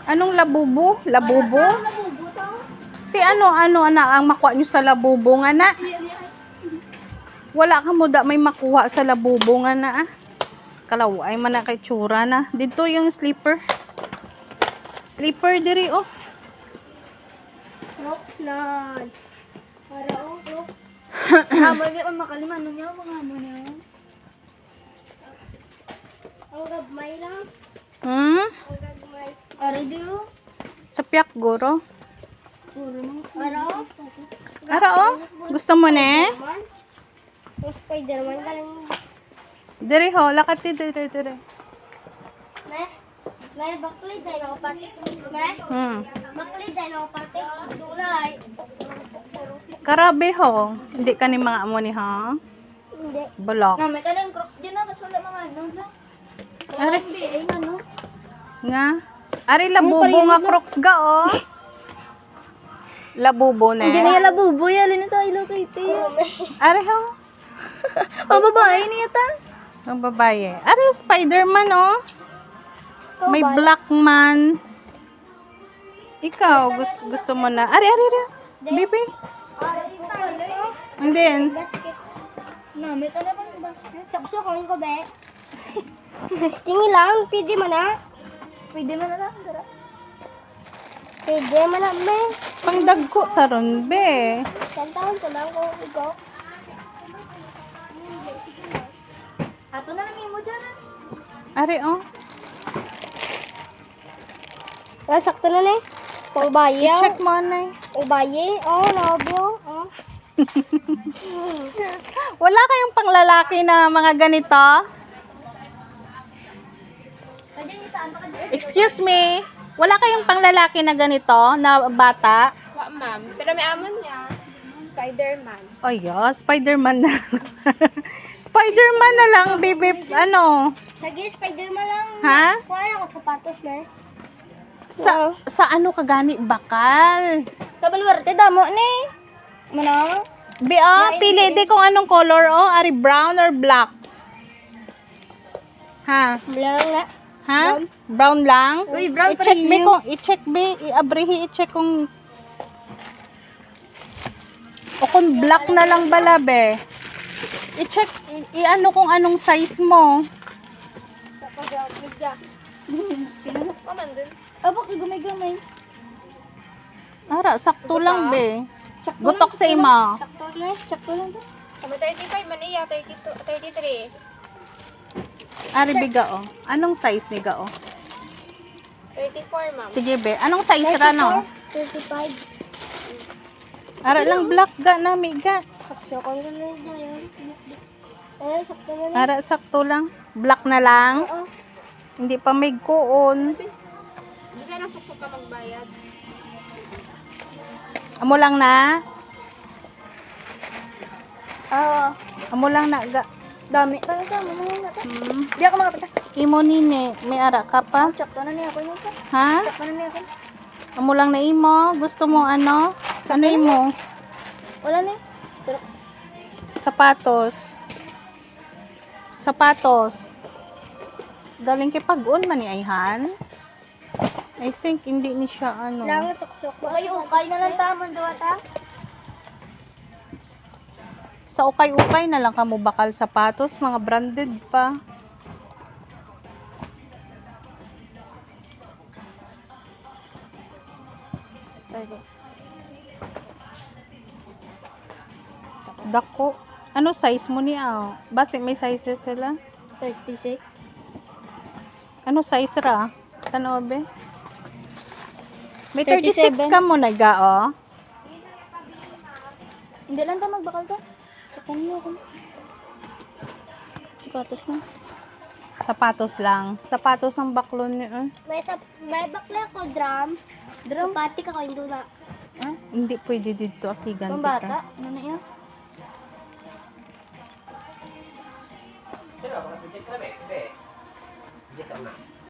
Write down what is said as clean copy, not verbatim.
Anong labubo? Labubo? Labubo to. Ti ano na ang makuha nyo sa labubo nga na? Wala ka mo da may makuha sa labubo nga na ah. Kalaway man na kay tsura na. Dito yung slipper. Slipper diri oh. Crocs na. Para oh, Crocs. Hamon niya kung makaliman niya, mga hamon niya. Ang gabmay lang. Hmm? Ang gabmay. Aray diyo. Sa piyak guro. Para oh. Ara oh. Gusto mo ne? Yung Spider-Man ka lang. Diri ho, lakat diri. May bakli dahil ako pati. May bakli dahil ako pati. Dulay. Karabe ho. Hindi ka ni mga amo ni ha? Hindi. Balak. May talang Crocs dyan na. Kasi wala mga ano na. Ari. Ano? Nga. Ari labubo nga Crocs ga oh. Labubo ne. Hindi na yung labubo. Yalin sa Hello Kitty. Ari ho. Babae niya ta. Ang babae. Ari Spider-Man oh. May black man. Ikaw, gusto mo na. Ari. Bibi. And then, Basket. May talang bang basket. Saksokon ko be. Tingi lang. Pwede man na. Pwede man na lang. Pwede man na be. pangdagko taron be. 10 taon ko lang kung ikaw. Ato na lang mo dyan. Ari oh. Sakto na na eh. Pang bayaw. I-check mo na. Pang bayi. Oh, nabyo. Oh. Wala kayong panglalaki na mga ganito? Excuse me. Wala kayong panglalaki na ganito na bata? Wa, ma'am. Pero may amon niya. Spider-Man. Oh yeah, Spider-Man na. Spider-Man na lang, baby. Ano? Lagi Spider-Man lang. Ha? Kuha ako sapatos na. Sa ano ka gani bakal? Sa Baluarte damo ni. Mano? Be, pili di kung anong color, oh. Ari brown or black? Ha? Blang na. Ha? Brown lang? Uy, brown pa I-check rin be yun. kung, i-check be, i-abrihi, i-check kung o kung black na lang bala be. I-check, i-ano kung anong size mo. Tapos yung bigas. Pinanok pa man din. Bakit gumay-gamay? Ara, sakto lang be. Gutok sa ima. Sakto lang. Kami 35 man iya, 33. Ari biga oh. Anong size ni ga oh? 34 ma'am. Sige be, anong size ra no? 35. Ara lang black ga na ga. Sakto ko na yun. Sakto na lang. Ara sakto lang. Black na lang. Oo. Hindi pa may kuon. Hindi ka nang suksok ka magbayad. Amo lang na. Oo. Amo lang na ga. Dami. Talaga mo na natin. Di ako makapita. Imo nini, may ara ka pa? Sakto na niya ako nito. Ha? Sakto na niya ako. Amo lang na imo. Gusto mo ano? Ano imo? Wala na Sapatos. Galing kay pag-on man ni Ayhan. I think hindi ni siya ano. lang suksok. Okay na lang tamon daw ta. Sa ukay-ukay na lang kamo bakal sapatos, mga branded pa. Dako. Ano size mo niya? Base may sizes sila. 36. Ano size ra? Tanaw be? May 36 37. ka mo naga oh. Hindi lang ta magbakal ta. Sakong niyo ako. Sapatos na. Sapatos lang. Sapatos ng baklon niya. May bakla ko drum. Pati ka ko hindi na. Hindi pwede dito. Akigan Pang kita. bata. Ano na yan? Pero, hindi ka na.